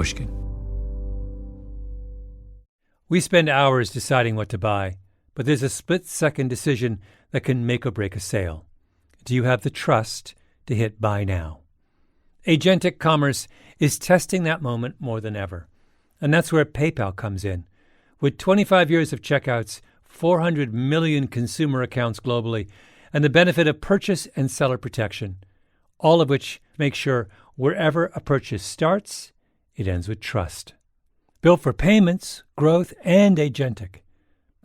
Pushkin. We spend hours deciding what to buy, but there's a split-second decision that can make or break a sale. Do you have the trust to hit buy now? Agentic commerce is testing that moment more than ever. And that's where PayPal comes in. With 25 years of checkouts, 400 million consumer accounts globally, and the benefit of purchase and seller protection, all of which make sure wherever a purchase starts, it ends with trust. Built for payments, growth, and agentic.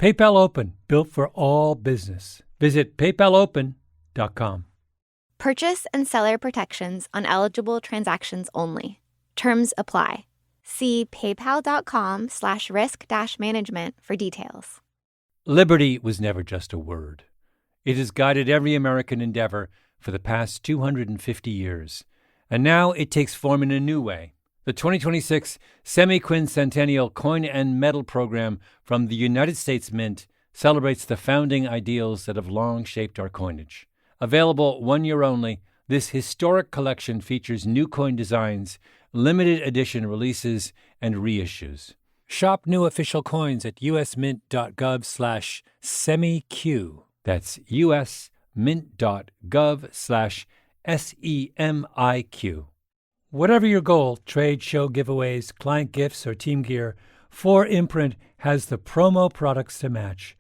PayPal Open, built for all business. Visit paypalopen.com. Purchase and seller protections on eligible transactions only. Terms apply. See paypal.com/risk-management for details. Liberty was never just a word. It has guided every American endeavor for the past 250 years. And now it takes form in a new way. The 2026 Semi-Quincentennial Coin and Medal Program from the United States Mint celebrates the founding ideals that have long shaped our coinage. Available 1 year only, this historic collection features new coin designs, limited edition releases, and reissues. Shop new official coins at usmint.gov/semiq. That's usmint.gov/SEMIQ. Whatever your goal, trade, show, giveaways, client gifts, or team gear, 4imprint has the promo products to match.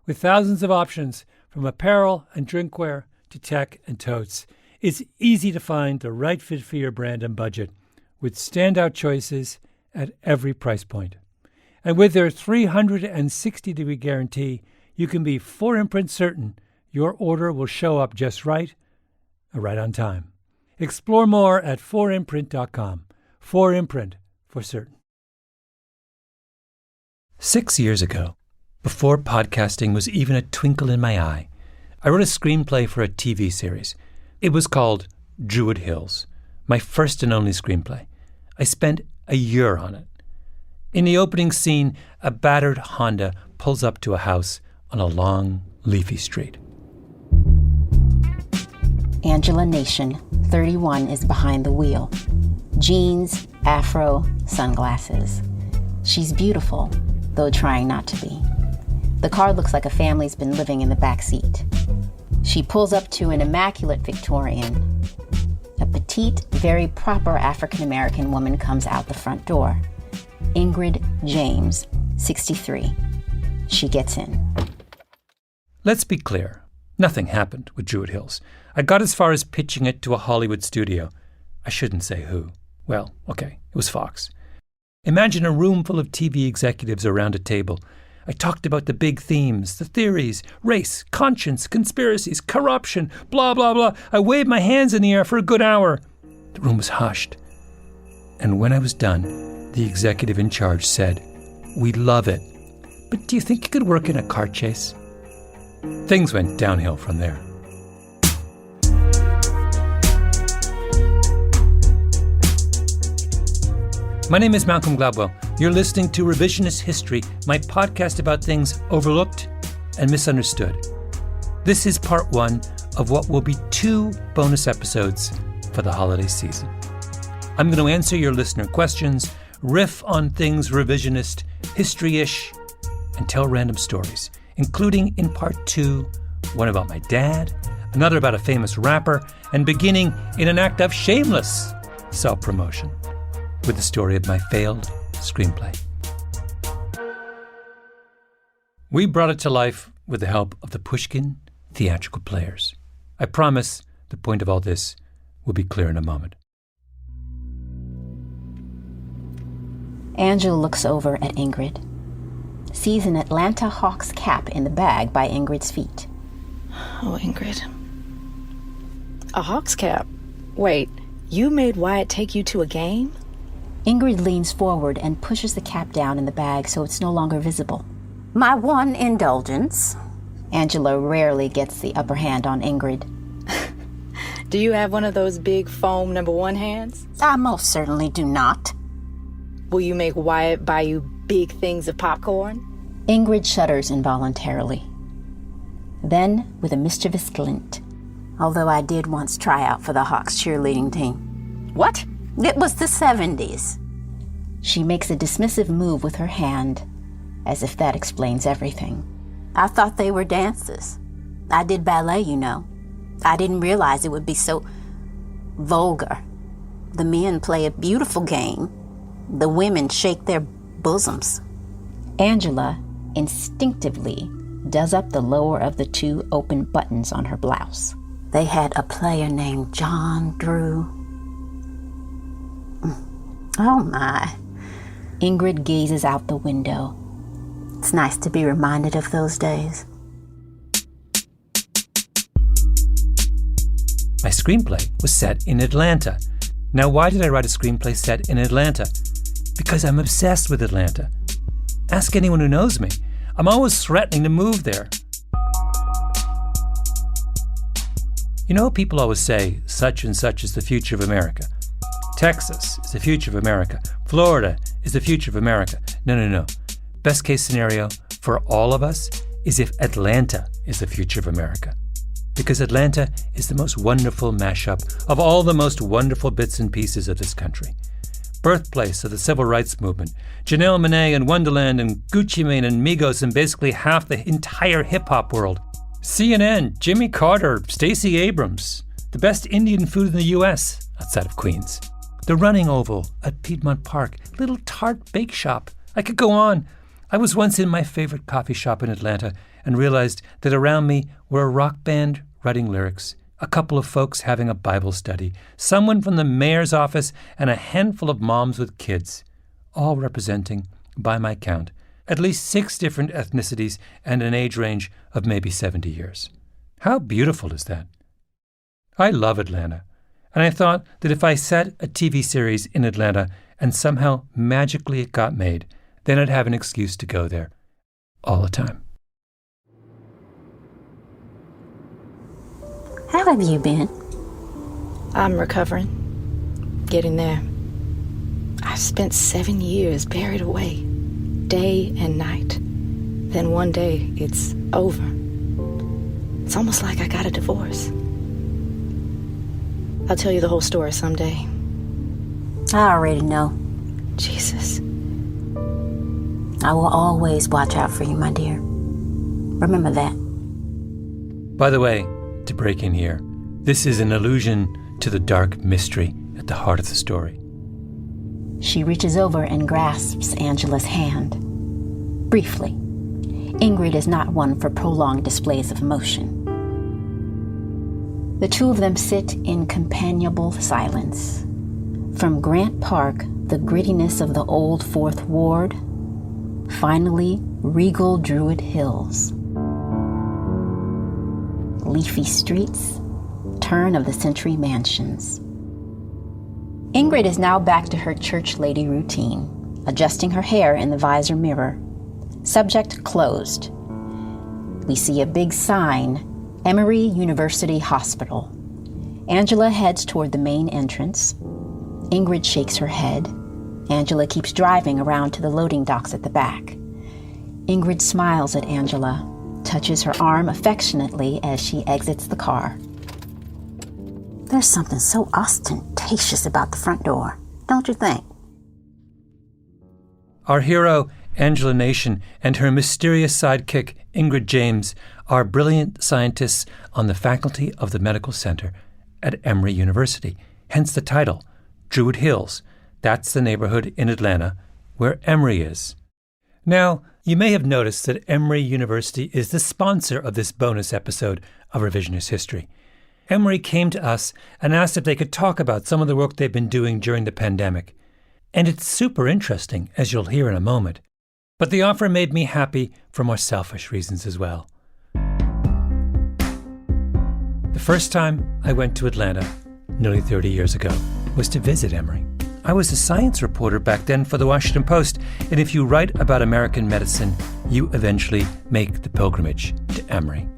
With thousands of options, from apparel and drinkware to tech and totes, it's easy to find the right fit for your brand and budget, with standout choices at every price point. And with their 360-degree guarantee, you can be 4imprint certain your order will show up just right on time. Explore more at 4imprint.com. 4imprint, for certain. 6 years ago, before podcasting was even a twinkle in my eye, I wrote a screenplay for a TV series. It was called Druid Hills, my first and only screenplay. I spent a year on it. In the opening scene, a battered Honda pulls up to a house on a long, leafy street. Angela Nation, 31, is behind the wheel. Jeans, afro, sunglasses. She's beautiful, though trying not to be. The car looks like a family's been living in the back seat. She pulls up to an immaculate Victorian. A petite, very proper African-American woman comes out the front door. Ingrid James, 63. She gets in. Let's be clear. Nothing happened with Druid Hills. I got as far as pitching it to a Hollywood studio. I shouldn't say who. Well, okay, it was Fox. Imagine a room full of TV executives around a table. I talked about the big themes, the theories, race, conscience, conspiracies, corruption, blah, blah, blah. I waved my hands in the air for a good hour. The room was hushed. And when I was done, the executive in charge said, "We love it, but do you think you could work in a car chase?" Things went downhill from there. My name is Malcolm Gladwell. You're listening to Revisionist History, my podcast about things overlooked and misunderstood. This is part 1 of what will be 2 bonus episodes for the holiday season. I'm going to answer your listener questions, riff on things revisionist, history-ish, and tell random stories, including in part 2, one about my dad, another about a famous rapper, and beginning in an act of shameless self-promotion with the story of my failed screenplay. We brought it to life with the help of the Pushkin theatrical players. I promise the point of all this will be clear in a moment. Angela looks over at Ingrid, sees an Atlanta Hawks cap in the bag by Ingrid's feet. Oh, Ingrid. A Hawks cap? Wait, you made Wyatt take you to a game? Ingrid leans forward and pushes the cap down in the bag so it's no longer visible. My one indulgence. Angela rarely gets the upper hand on Ingrid. Do you have one of those big foam #1 hands? I most certainly do not. Will you make Wyatt buy you big things of popcorn? Ingrid shudders involuntarily. Then, with a mischievous glint. Although I did once try out for the Hawks cheerleading team. What? It was the 70s. She makes a dismissive move with her hand, as if that explains everything. I thought they were dancers. I did ballet, you know. I didn't realize it would be so vulgar. The men play a beautiful game. The women shake their bosoms. Angela instinctively does up the lower of the two open buttons on her blouse. They had a player named John Drew. Oh my. Ingrid gazes out the window. It's nice to be reminded of those days. My screenplay was set in Atlanta. Now, why did I write a screenplay set in Atlanta? Because I'm obsessed with Atlanta. Ask anyone who knows me. I'm always threatening to move there. You know, people always say such and such is the future of America. Texas is the future of America. Florida is the future of America. No. Best case scenario for all of us is if Atlanta is the future of America. Because Atlanta is the most wonderful mashup of all the most wonderful bits and pieces of this country. Birthplace of the civil rights movement. Janelle Monáe and Wonderland and Gucci Mane and Migos and basically half the entire hip-hop world. CNN, Jimmy Carter, Stacey Abrams. The best Indian food in the U.S. outside of Queens. The Running Oval at Piedmont Park. Little tart bake shop. I could go on. I was once in my favorite coffee shop in Atlanta and realized that around me were a rock band writing lyrics, a couple of folks having a Bible study, someone from the mayor's office, and a handful of moms with kids, all representing, by my count, at least 6 different ethnicities and an age range of maybe 70 years. How beautiful is that? I love Atlanta, and I thought that if I set a TV series in Atlanta and somehow magically it got made, then I'd have an excuse to go there all the time. How have you been? I'm recovering. Getting there. I've spent 7 years buried away, day and night. Then one day, it's over. It's almost like I got a divorce. I'll tell you the whole story someday. I already know. Jesus. I will always watch out for you, my dear. Remember that. By the way, to break in here, this is an allusion to the dark mystery at the heart of the story. She reaches over and grasps Angela's hand. Briefly. Ingrid is not one for prolonged displays of emotion. The two of them sit in companionable silence. From Grant Park, the grittiness of the old Fourth Ward, finally, regal Druid Hills. Leafy streets, turn-of-the-century mansions. Ingrid is now back to her church lady routine, adjusting her hair in the visor mirror. Subject closed. We see a big sign, Emory University Hospital. Angela heads toward the main entrance. Ingrid shakes her head. Angela keeps driving around to the loading docks at the back. Ingrid smiles at Angela, touches her arm affectionately as she exits the car. There's something so ostentatious about the front door, don't you think? Our hero, Angela Nation, and her mysterious sidekick, Ingrid James, are brilliant scientists on the faculty of the medical center at Emory University, hence the title, Druid Hills. That's the neighborhood in Atlanta where Emory is. Now, you may have noticed that Emory University is the sponsor of this bonus episode of Revisionist History. Emory came to us and asked if they could talk about some of the work they've been doing during the pandemic. And it's super interesting, as you'll hear in a moment. But the offer made me happy for more selfish reasons as well. The first time I went to Atlanta, nearly 30 years ago, was to visit Emory. I was a science reporter back then for the Washington Post, and if you write about American medicine, you eventually make the pilgrimage to Emory.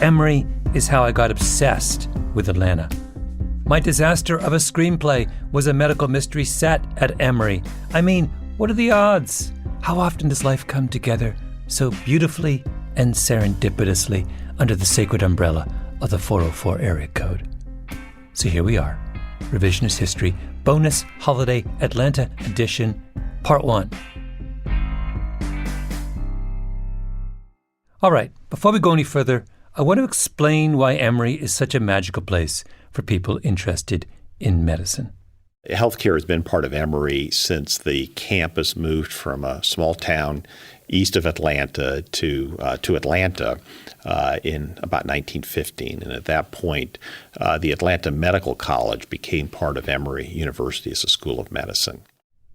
Emory is how I got obsessed with Atlanta. My disaster of a screenplay was a medical mystery set at Emory. I mean, what are the odds? How often does life come together so beautifully and serendipitously under the sacred umbrella of the 404 area code? So here we are, Revisionist History, bonus holiday Atlanta edition, Part 1. All right, before we go any further, I want to explain why Emory is such a magical place for people interested in medicine. Healthcare has been part of Emory since the campus moved from a small town east of Atlanta to Atlanta in about 1915. And at that point, the Atlanta Medical College became part of Emory University as a school of medicine.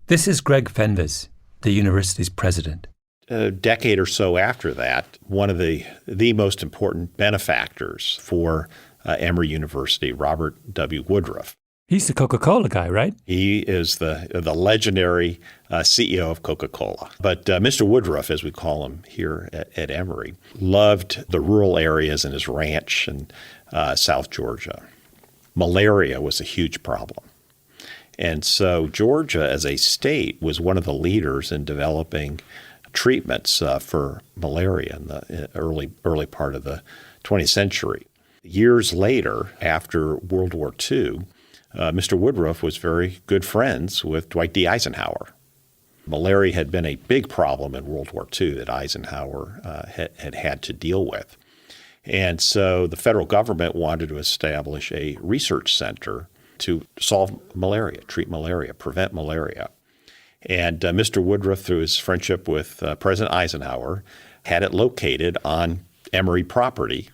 This is Greg Fenves, the university's president. A decade or so after that, one of the most important benefactors for Emory University, Robert W. Woodruff. He's the Coca-Cola guy, right? He is the legendary CEO of Coca-Cola. But Mr. Woodruff, as we call him here at Emory, loved the rural areas and his ranch in South Georgia. Malaria was a huge problem. And so Georgia, as a state, was one of the leaders in developing treatments for malaria in the early part of the 20th century. Years later, after World War II, Mr. Woodruff was very good friends with Dwight D. Eisenhower. Malaria had been a big problem in World War II that Eisenhower had to deal with. And so the federal government wanted to establish a research center to solve malaria, treat malaria, prevent malaria. And Mr. Woodruff, through his friendship with President Eisenhower, had it located on Emory property,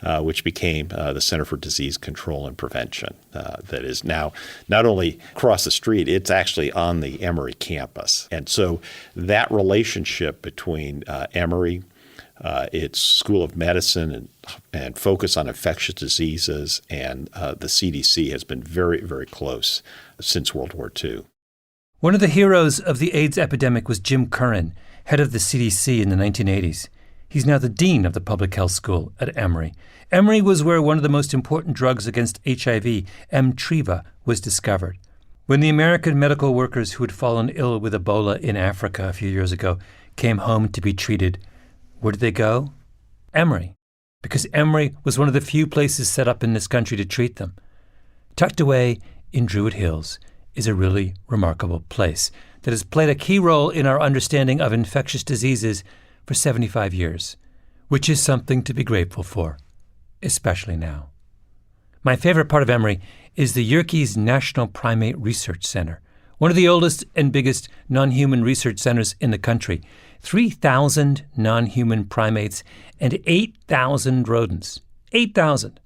which became the Center for Disease Control and Prevention. That is now not only across the street, it's actually on the Emory campus. And so that relationship between Emory, its School of Medicine and focus on infectious diseases, and the CDC has been very, very close since World War II. One of the heroes of the AIDS epidemic was Jim Curran, head of the CDC in the 1980s. He's now the dean of the public health school at Emory. Emory was where one of the most important drugs against HIV, Emtreva, was discovered. When the American medical workers who had fallen ill with Ebola in Africa a few years ago came home to be treated, where did they go? Emory, because Emory was one of the few places set up in this country to treat them. Tucked away in Druid Hills is a really remarkable place that has played a key role in our understanding of infectious diseases for 75 years, which is something to be grateful for, especially now. My favorite part of Emory is the Yerkes National Primate Research Center, one of the oldest and biggest non-human research centers in the country. 3,000 non-human primates and 8,000 rodents. 8,000!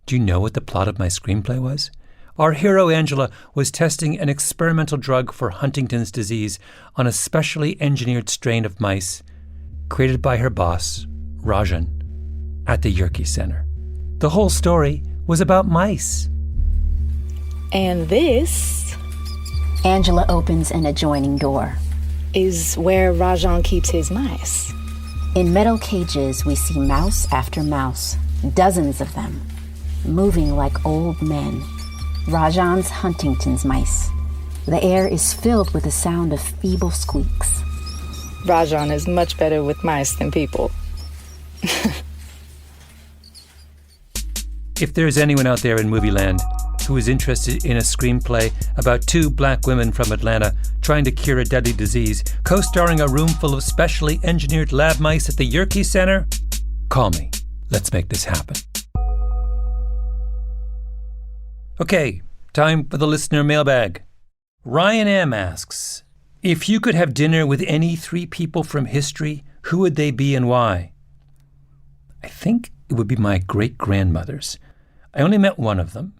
Do you know what the plot of my screenplay was? Our hero, Angela, was testing an experimental drug for Huntington's disease on a specially engineered strain of mice created by her boss, Rajan, at the Yerkes Center. The whole story was about mice. And this Angela opens an adjoining door. is where Rajan keeps his mice. In metal cages, we see mouse after mouse, dozens of them, moving like old men. Rajan's Huntington's mice. The air is filled with the sound of feeble squeaks. Rajan is much better with mice than people. If there's anyone out there in movie land who is interested in a screenplay about two black women from Atlanta trying to cure a deadly disease, co-starring a room full of specially engineered lab mice at the Yerkes Center, call me. Let's make this happen. Okay, time for the listener mailbag. Ryan M. asks, if you could have dinner with any three people from history, who would they be and why? I think it would be my great-grandmothers. I only met one of them,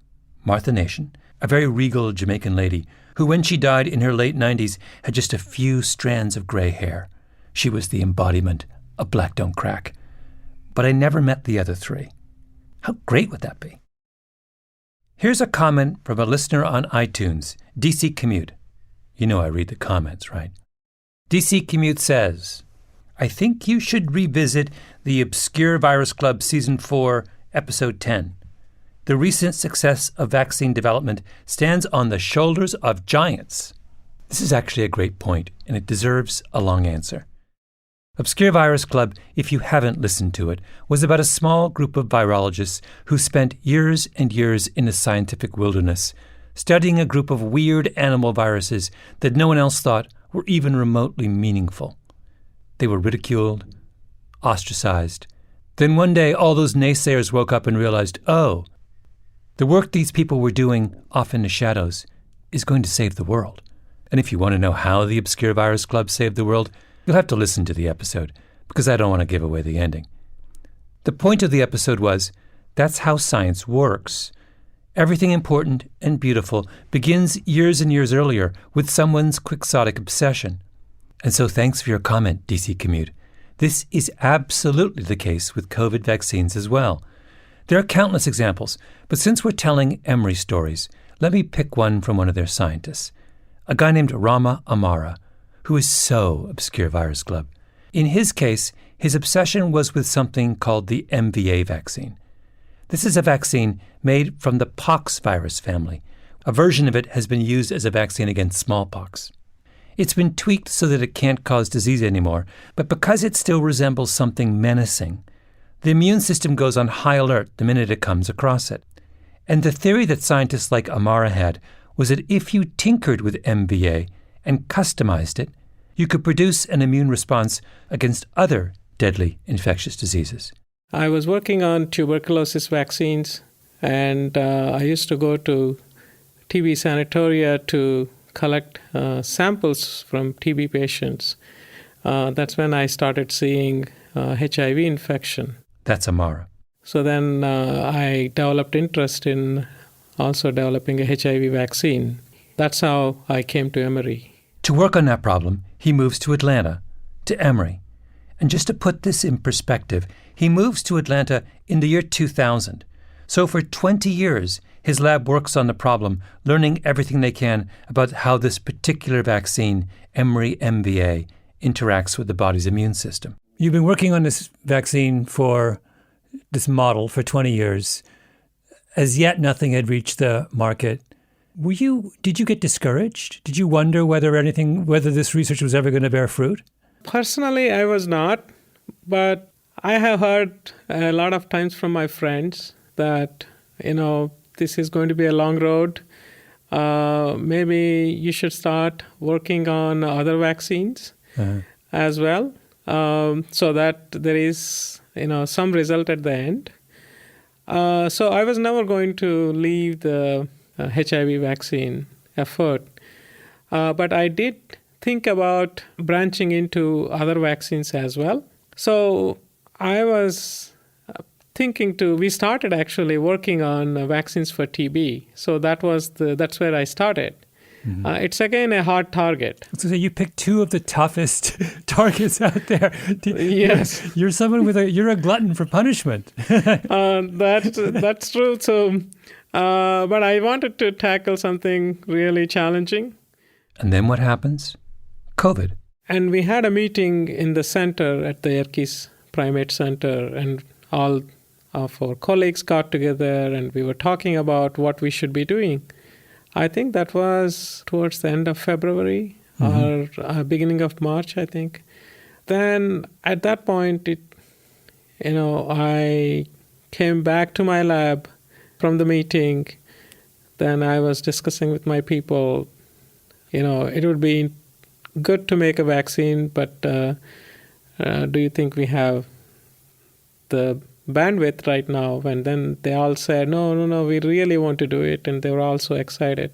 Martha Nation, a very regal Jamaican lady who, when she died in her late 90s, had just a few strands of gray hair. She was the embodiment of black don't crack. But I never met the other three. How great would that be? Here's a comment from a listener on iTunes, DC Commute. You know I read the comments, right? DC Commute says, I think you should revisit the Obscure Virus Club Season 4, Episode 10. The recent success of vaccine development stands on the shoulders of giants. This is actually a great point, and it deserves a long answer. Obscure Virus Club, if you haven't listened to it, was about a small group of virologists who spent years and years in the scientific wilderness, studying a group of weird animal viruses that no one else thought were even remotely meaningful. They were ridiculed, ostracized. Then one day, all those naysayers woke up and realized, oh, the work these people were doing off in the shadows is going to save the world. And if you want to know how the Obscure Virus Club saved the world, you'll have to listen to the episode, because I don't want to give away the ending. The point of the episode was, that's how science works. Everything important and beautiful begins years and years earlier with someone's quixotic obsession. And so thanks for your comment, DC Commute. This is absolutely the case with COVID vaccines as well. There are countless examples, but since we're telling Emory stories, let me pick one from one of their scientists, a guy named Rama Amara, who is so Obscure Virus Club. In his case, his obsession was with something called the MVA vaccine. This is a vaccine made from the pox virus family. A version of it has been used as a vaccine against smallpox. It's been tweaked so that it can't cause disease anymore, but because it still resembles something menacing, the immune system goes on high alert the minute it comes across it. And the theory that scientists like Amara had was that if you tinkered with MVA and customized it, you could produce an immune response against other deadly infectious diseases. I was working on tuberculosis vaccines, and I used to go to TB sanatoria to collect samples from TB patients. That's when I started seeing HIV infection. That's Amara. So then I developed interest in also developing a HIV vaccine. That's how I came to Emory. To work on that problem, he moves to Atlanta, to Emory. And just to put this in perspective, he moves to Atlanta in the year 2000. So for 20 years, his lab works on the problem, learning everything they can about how this particular vaccine, Emory MVA, interacts with the body's immune system. You've been working on this vaccine for this model for 20 years. As yet, nothing had reached the market. Did you get discouraged? Did you wonder whether this research was ever going to bear fruit? Personally, I was not, but I have heard a lot of times from my friends that, this is going to be a long road. Maybe you should start working on other vaccines as well, so that there is, some result at the end. So I was never going to leave the HIV vaccine effort, but I did think about branching into other vaccines as well. So I was we started actually working on vaccines for TB. So that's where I started. Mm-hmm. It's again a hard target. So you picked two of the toughest targets out there. Yes, you're someone you're a glutton for punishment. That's true. So, but I wanted to tackle something really challenging. And then what happens? COVID. And we had a meeting in the center at the Yerkes Primate Center, and all of our colleagues got together, and we were talking about what we should be doing. I think that was towards the end of February or beginning of March, I think. Then at that point, I came back to my lab from the meeting. Then I was discussing with my people, it would be good to make a vaccine, but do you think we have the bandwidth right now? And then they all said, no, we really want to do it. And they were all so excited.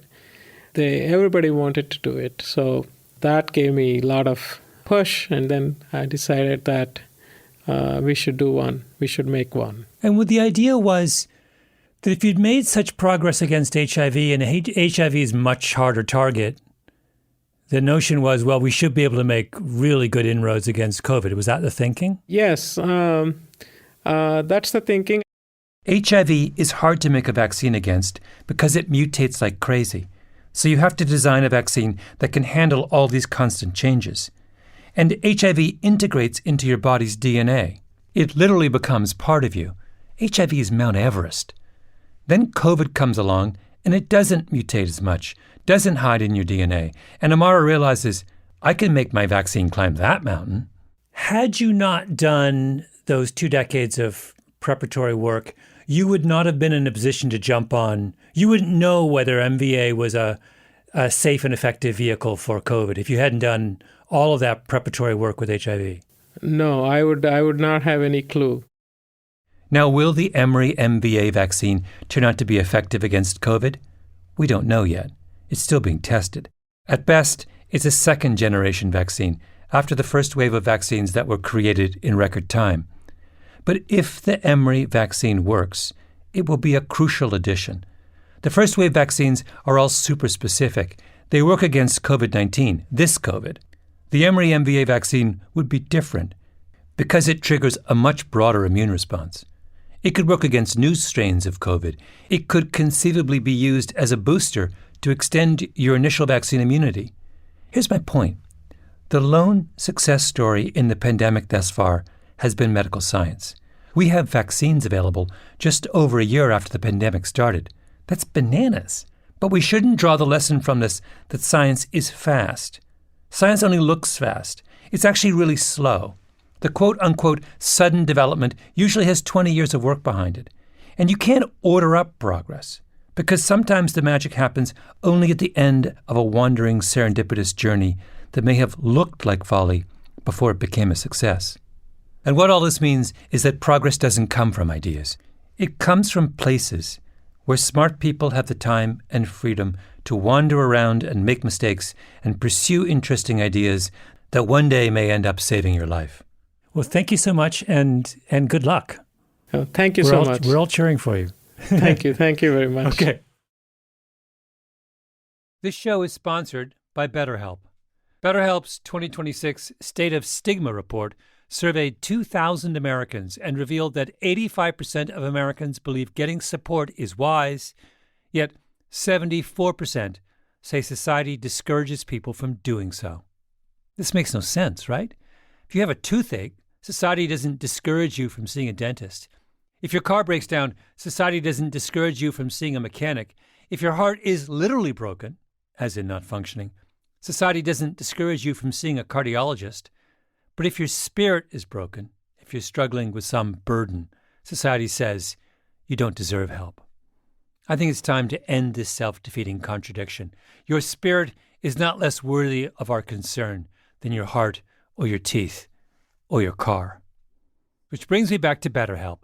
Everybody wanted to do it. So that gave me a lot of push. And then I decided that we should do one. We should make one. And the idea was that if you'd made such progress against HIV, and HIV is a much harder target, the notion was, well, we should be able to make really good inroads against COVID. Was that the thinking? Yes. That's the thinking. HIV is hard to make a vaccine against because it mutates like crazy. So you have to design a vaccine that can handle all these constant changes. And HIV integrates into your body's DNA. It literally becomes part of you. HIV is Mount Everest. Then COVID comes along, and it doesn't mutate as much, doesn't hide in your DNA. And Amara realizes, I can make my vaccine climb that mountain. Had you not done those 2 decades of preparatory work, you would not have been in a position to jump on. You wouldn't know whether MVA was a a safe and effective vehicle for COVID if you hadn't done all of that preparatory work with HIV? No, I would not have any clue. Now, will the Emory MVA vaccine turn out to be effective against COVID? We don't know yet. It's still being tested. At best, it's a second-generation vaccine after the first wave of vaccines that were created in record time. But if the Emory vaccine works, it will be a crucial addition. The first wave vaccines are all super specific. They work against COVID-19, this COVID. The Emory MVA vaccine would be different because it triggers a much broader immune response. It could work against new strains of COVID. It could conceivably be used as a booster to extend your initial vaccine immunity. Here's my point. The lone success story in the pandemic thus far has been medical science. We have vaccines available just over a year after the pandemic started. That's bananas. But we shouldn't draw the lesson from this that science is fast. Science only looks fast. It's actually really slow. The quote-unquote sudden development usually has 20 years of work behind it. And you can't order up progress, because sometimes the magic happens only at the end of a wandering serendipitous journey that may have looked like folly before it became a success. And what all this means is that progress doesn't come from ideas. It comes from places where smart people have the time and freedom to wander around and make mistakes and pursue interesting ideas that one day may end up saving your life. Well, thank you so much, and good luck. Oh, thank you so much. We're all cheering for you. Thank you very much. Okay. This show is sponsored by BetterHelp. BetterHelp's 2026 State of Stigma report surveyed 2,000 Americans and revealed that 85% of Americans believe getting support is wise, yet 74% say society discourages people from doing so. This makes no sense, right? If you have a toothache, society doesn't discourage you from seeing a dentist. If your car breaks down, society doesn't discourage you from seeing a mechanic. If your heart is literally broken, as in not functioning, society doesn't discourage you from seeing a cardiologist. But if your spirit is broken, if you're struggling with some burden, society says you don't deserve help. I think it's time to end this self-defeating contradiction. Your spirit is not less worthy of our concern than your heart or your teeth or your car. Which brings me back to BetterHelp.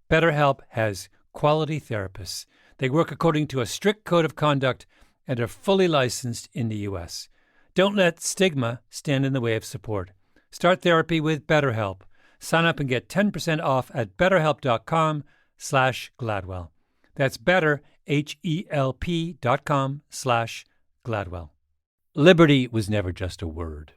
BetterHelp has quality therapists. They work according to a strict code of conduct and are fully licensed in the U.S. Don't let stigma stand in the way of support. Start therapy with BetterHelp. Sign up and get 10% off at betterhelp.com/Gladwell. That's better, HELP.com/Gladwell. Liberty was never just a word.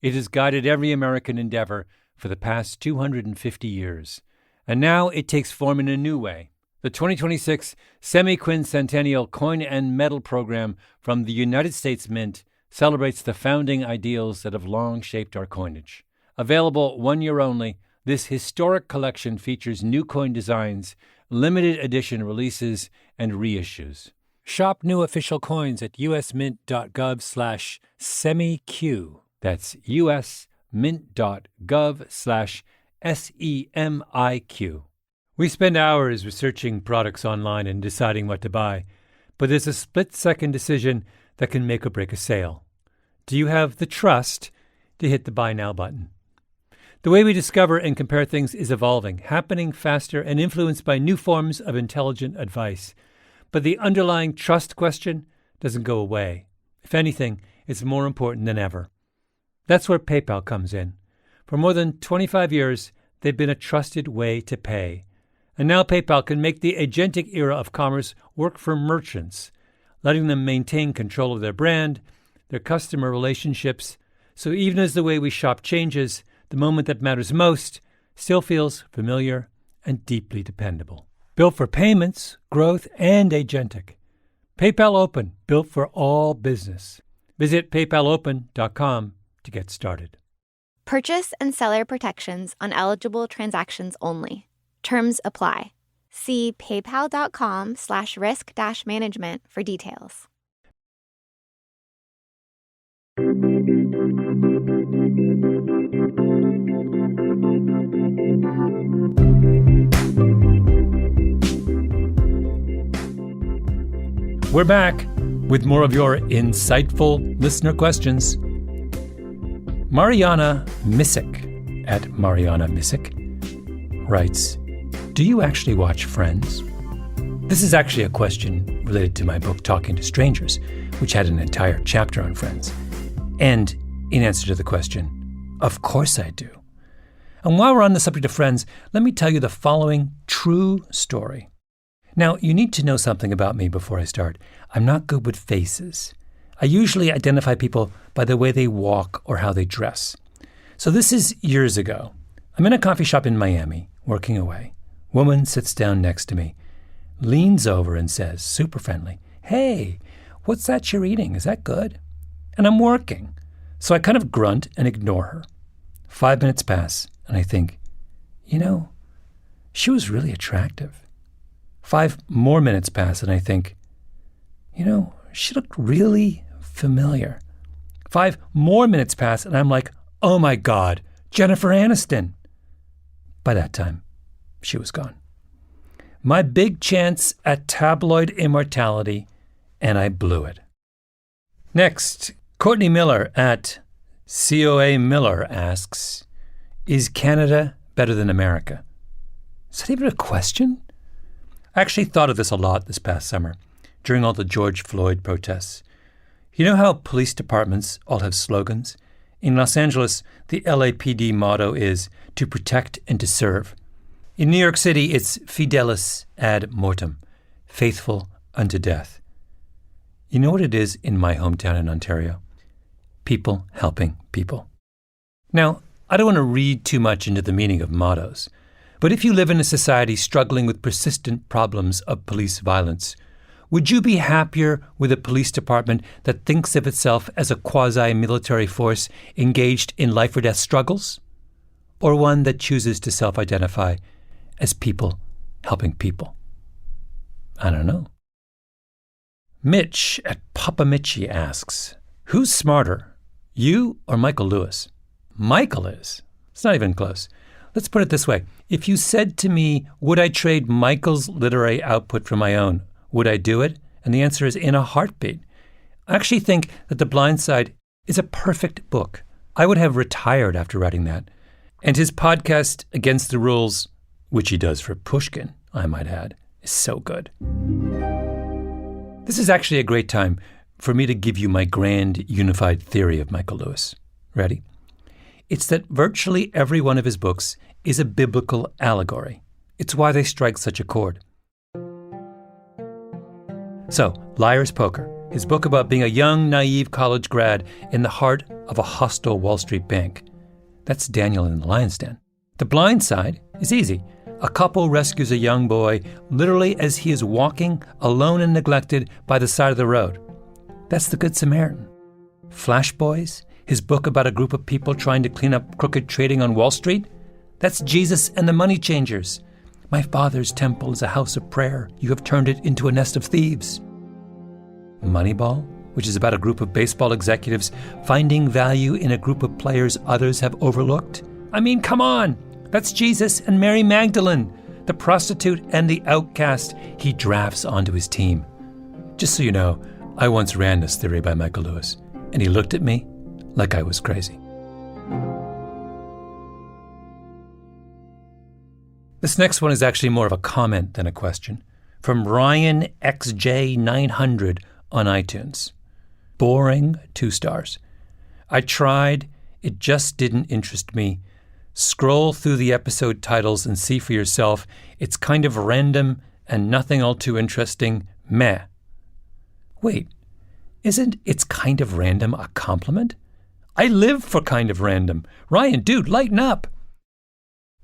It has guided every American endeavor for the past 250 years. And now it takes form in a new way. The 2026 Semi-Quincentennial Coin and Medal Program from the United States Mint celebrates the founding ideals that have long shaped our coinage. Available 1 year only, this historic collection features new coin designs, limited edition releases, and reissues. Shop new official coins at usmint.gov/semiq. That's usmint.gov/SEMIQ. We spend hours researching products online and deciding what to buy, but there's a split-second decision that can make or break a sale. Do you have the trust to hit the Buy Now button? The way we discover and compare things is evolving, happening faster and influenced by new forms of intelligent advice. But the underlying trust question doesn't go away. If anything, it's more important than ever. That's where PayPal comes in. For more than 25 years, they've been a trusted way to pay. And now PayPal can make the agentic era of commerce work for merchants, letting them maintain control of their brand, their customer relationships. So even as the way we shop changes, the moment that matters most still feels familiar and deeply dependable. Built for payments, growth, and agentic. PayPal Open, built for all business. Visit paypalopen.com to get started. Purchase and seller protections on eligible transactions only. Terms apply. See paypal.com/risk-management for details. We're back with more of your insightful listener questions. Mariana Missick at Mariana Missick writes, do you actually watch Friends? This is actually a question related to my book, Talking to Strangers, which had an entire chapter on Friends. And in answer to the question, of course I do. And while we're on the subject of Friends, let me tell you the following true story. Now, you need to know something about me before I start. I'm not good with faces. I usually identify people by the way they walk or how they dress. So this is years ago. I'm in a coffee shop in Miami, working away. Woman sits down next to me, leans over and says, super friendly, hey, what's that you're eating? Is that good? And I'm working. So I kind of grunt and ignore her. 5 minutes pass, and I think, she was really attractive. 5 more minutes pass, and I think, she looked really familiar. 5 more minutes pass, and I'm like, oh my God, Jennifer Aniston. By that time, she was gone. My big chance at tabloid immortality, and I blew it. Next, Courtney Miller at COA Miller asks, is Canada better than America? Is that even a question? I actually thought of this a lot this past summer, during all the George Floyd protests. You know how police departments all have slogans? In Los Angeles, the LAPD motto is to protect and to serve. In New York City, it's fidelis ad mortem, faithful unto death. You know what it is in my hometown in Ontario? People helping people. Now, I don't want to read too much into the meaning of mottos, but if you live in a society struggling with persistent problems of police violence, would you be happier with a police department that thinks of itself as a quasi-military force engaged in life-or-death struggles? Or one that chooses to self-identify as people helping people? I don't know. Mitch at Papa Mitchie asks, who's smarter, you or Michael Lewis? Michael is. It's not even close. Let's put it this way. If you said to me, would I trade Michael's literary output for my own, would I do it? And the answer is in a heartbeat. I actually think that The Blind Side is a perfect book. I would have retired after writing that. And his podcast, Against the Rules, which he does for Pushkin, I might add, is so good. This is actually a great time for me to give you my grand unified theory of Michael Lewis. Ready? It's that virtually every one of his books is a biblical allegory. It's why they strike such a chord. So, Liar's Poker, his book about being a young, naive college grad in the heart of a hostile Wall Street bank. That's Daniel in the Lion's Den. The Blind Side is easy. A couple rescues a young boy literally as he is walking alone and neglected by the side of the road. That's the Good Samaritan. Flash Boys, his book about a group of people trying to clean up crooked trading on Wall Street. That's Jesus and the Money Changers. My Father's temple is a house of prayer. You have turned it into a nest of thieves. Moneyball, which is about a group of baseball executives finding value in a group of players others have overlooked. I mean, come on! That's Jesus and Mary Magdalene, the prostitute and the outcast he drafts onto his team. Just so you know, I once ran this theory by Michael Lewis, and he looked at me like I was crazy. This next one is actually more of a comment than a question. From Ryan XJ900 on iTunes. Boring, 2 stars. I tried, it just didn't interest me. Scroll through the episode titles and see for yourself. It's kind of random and nothing all too interesting. Meh. Wait, isn't it's kind of random a compliment? I live for kind of random. Ryan, dude, lighten up.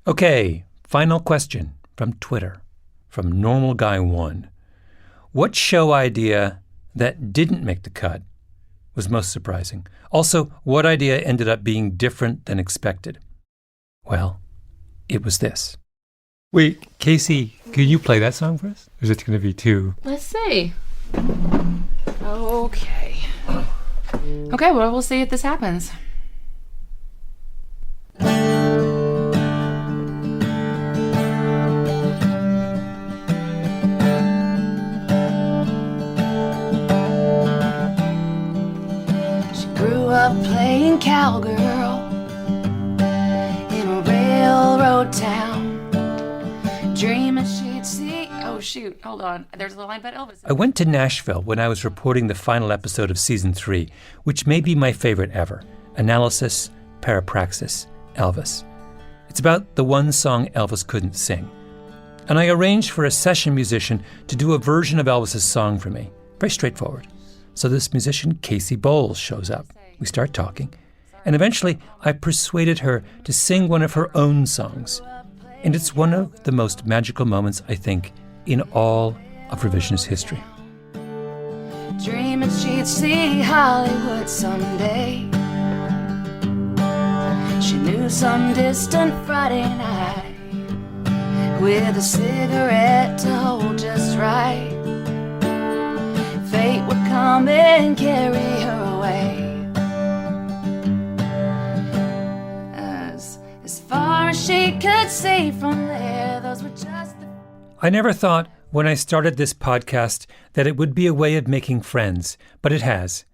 Okay, final question from Twitter, from Normal Guy 1. What show idea that didn't make the cut was most surprising? Also, what idea ended up being different than expected? Well, it was this. Wait, Casey, can you play that song for us? Or is it going to be too... Let's see. Okay. Okay, well, we'll see if this happens. cowgirl in a railroad town, dreaming she'd see... Oh, shoot, hold on. There's a line about Elvis. I went to Nashville when I was reporting the final episode of Season 3, which may be my favorite ever, Analysis, Parapraxis, Elvis. It's about the one song Elvis couldn't sing. And I arranged for a session musician to do a version of Elvis's song for me. Very straightforward. So this musician, Casey Bowles, shows up. We start talking. And eventually, I persuaded her to sing one of her own songs. And it's one of the most magical moments, I think, in all of revisionist history. Dreaming she'd see Hollywood someday. She knew some distant Friday night, with a cigarette to hold just right, fate would come and carry her away. As far as she could see from there, those were just the... I never thought when I started this podcast that it would be a way of making friends, but it has.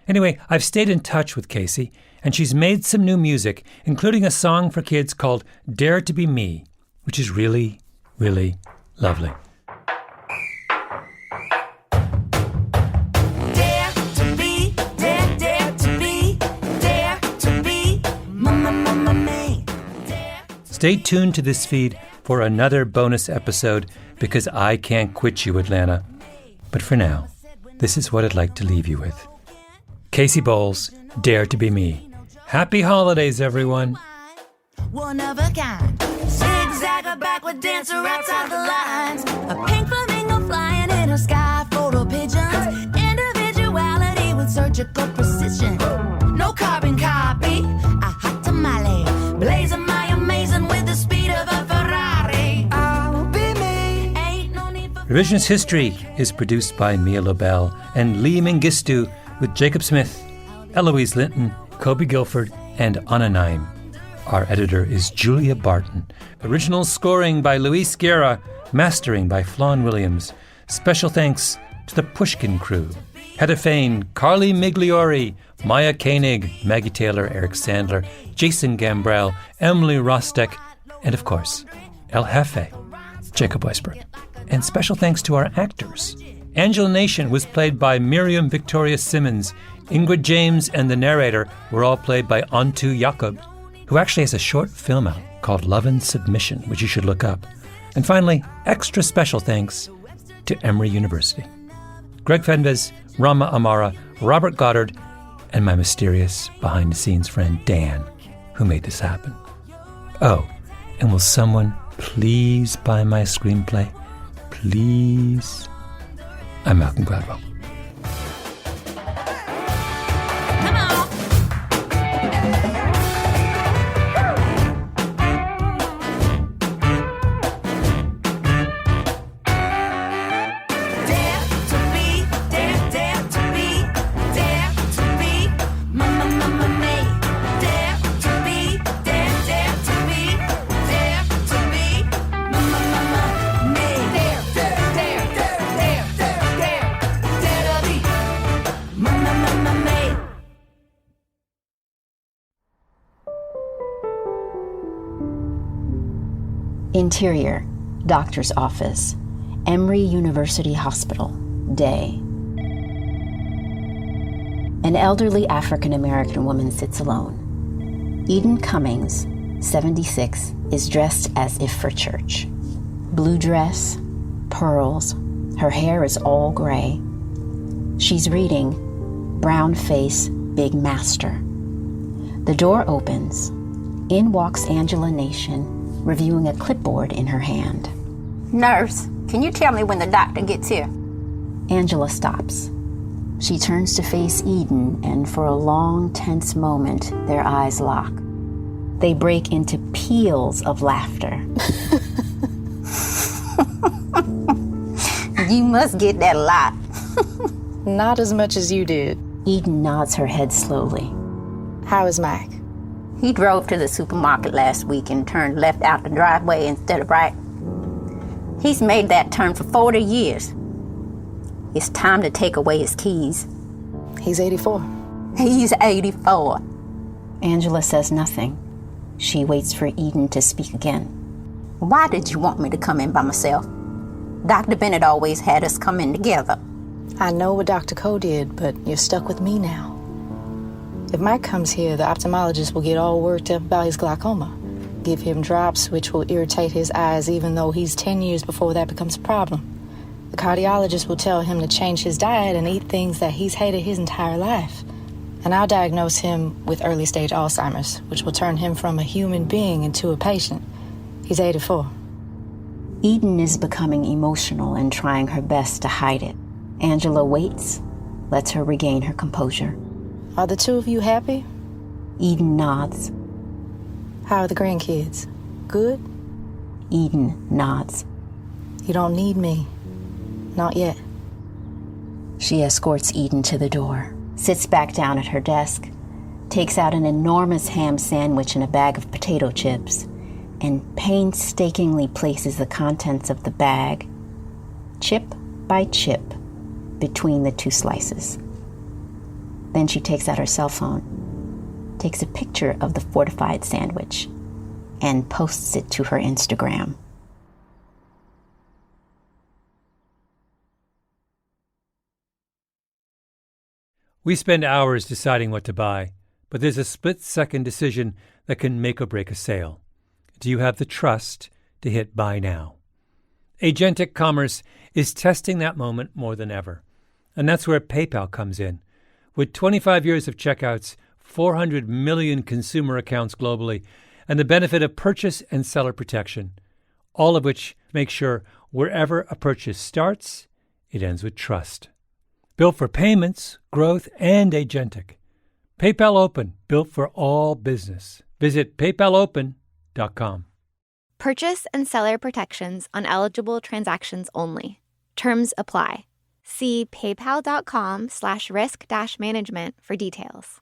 Anyway, I've stayed in touch with Casey, and she's made some new music, including a song for kids called Dare to Be Me, which is really, really lovely. Dare to be, dare to be, dare to be, me. Stay tuned to this feed for another bonus episode, because I can't quit you, Atlanta. But for now, this is what I'd like to leave you with. Casey Bowles, Dare to Be Me. Happy holidays, everyone. One of a kind. Zigzag a backward dancer outside the lines. A pink flamingo flying in a sky full of pigeons. Individuality with surgical precision. No carbon copy. A hot tamale. Blazing my amazing with the speed of a Ferrari. I'll be me. Ain't no need for... Revisionist History is produced by Mia Lobel and Lee Mengistu, with Jacob Smith, Eloise Linton, Kobe Guilford, and Anna Naim. Our editor is Julia Barton. Original scoring by Luis Guerra, mastering by Flawn Williams. Special thanks to the Pushkin crew. Hedda Fain, Carly Migliori, Maya Koenig, Maggie Taylor, Eric Sandler, Jason Gambrell, Emily Rostek, and of course, El Jefe, Jacob Weisberg. And special thanks to our actors. Angela Nation was played by Miriam Victoria Simmons. Ingrid James and the narrator were all played by Antu Jakob, who actually has a short film out called Love and Submission, which you should look up. And finally, extra special thanks to Emory University. Greg Fenves, Rama Amara, Robert Goddard, and my mysterious behind-the-scenes friend Dan, who made this happen. Oh, and will someone please buy my screenplay? Please? I'm Malcolm Gladwell. Interior, doctor's office, Emory University Hospital, day. An elderly African-American woman sits alone. Eden Cummings, 76, is dressed as if for church. Blue dress, pearls, her hair is all gray. She's reading Brown Face, Big Master. The door opens. In walks Angela Nation, reviewing a clipboard in her hand. Nurse, can you tell me when the doctor gets here? Angela stops. She turns to face Eden, and for a long, tense moment, their eyes lock. They break into peals of laughter. You must get that a lot. Not as much as you did. Eden nods her head slowly. How is Mac? He drove to the supermarket last week and turned left out the driveway instead of right. He's made that turn for 40 years. It's time to take away his keys. He's 84. He's 84. Angela says nothing. She waits for Eden to speak again. Why did you want me to come in by myself? Dr. Bennett always had us come in together. I know what Dr. Cole did, but you're stuck with me now. If Mike comes here, the ophthalmologist will get all worked up about his glaucoma. Give him drops which will irritate his eyes even though he's 10 years before that becomes a problem. The cardiologist will tell him to change his diet and eat things that he's hated his entire life. And I'll diagnose him with early-stage Alzheimer's, which will turn him from a human being into a patient. He's 84. Eden is becoming emotional and trying her best to hide it. Angela waits, lets her regain her composure. Are the two of you happy? Eden nods. How are the grandkids? Good? Eden nods. You don't need me. Not yet. She escorts Eden to the door, sits back down at her desk, takes out an enormous ham sandwich and a bag of potato chips, and painstakingly places the contents of the bag, chip by chip, between the two slices. Then she takes out her cell phone, takes a picture of the fortified sandwich, and posts it to her Instagram. We spend hours deciding what to buy, but there's a split-second decision that can make or break a sale. Do you have the trust to hit buy now? Agentic commerce is testing that moment more than ever. And that's where PayPal comes in. With 25 years of checkouts, 400 million consumer accounts globally, and the benefit of purchase and seller protection, all of which make sure wherever a purchase starts, it ends with trust. Built for payments, growth, and agentic. PayPal Open, built for all business. Visit paypalopen.com. Purchase and seller protections on eligible transactions only. Terms apply. See paypal.com/risk-management for details.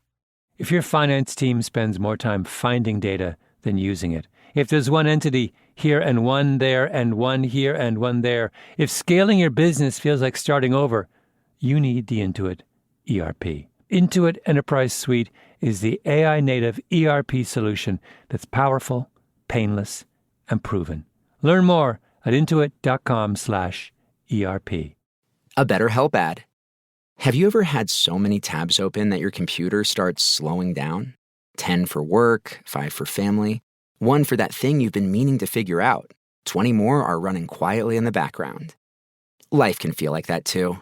If your finance team spends more time finding data than using it, if there's one entity here and one there and one here and one there, if scaling your business feels like starting over, you need the Intuit ERP. Intuit Enterprise Suite is the AI-native ERP solution that's powerful, painless, and proven. Learn more at intuit.com/ERP. A BetterHelp ad. Have you ever had so many tabs open that your computer starts slowing down? 10 for work, 5 for family, 1 for that thing you've been meaning to figure out. 20 more are running quietly in the background. Life can feel like that too.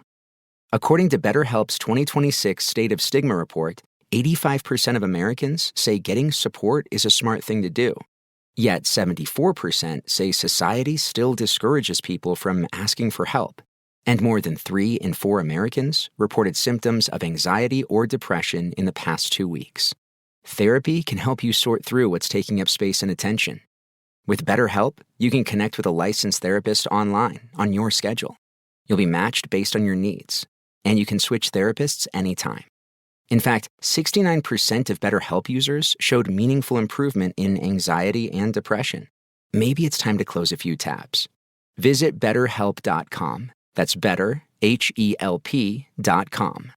According to BetterHelp's 2026 State of Stigma report, 85% of Americans say getting support is a smart thing to do. Yet 74% say society still discourages people from asking for help. And more than 3 in 4 Americans reported symptoms of anxiety or depression in the past 2 weeks. Therapy can help you sort through what's taking up space and attention. With BetterHelp, you can connect with a licensed therapist online on your schedule. You'll be matched based on your needs, and you can switch therapists anytime. In fact, 69% of BetterHelp users showed meaningful improvement in anxiety and depression. Maybe it's time to close a few tabs. Visit BetterHelp.com. That's better, HELP.com.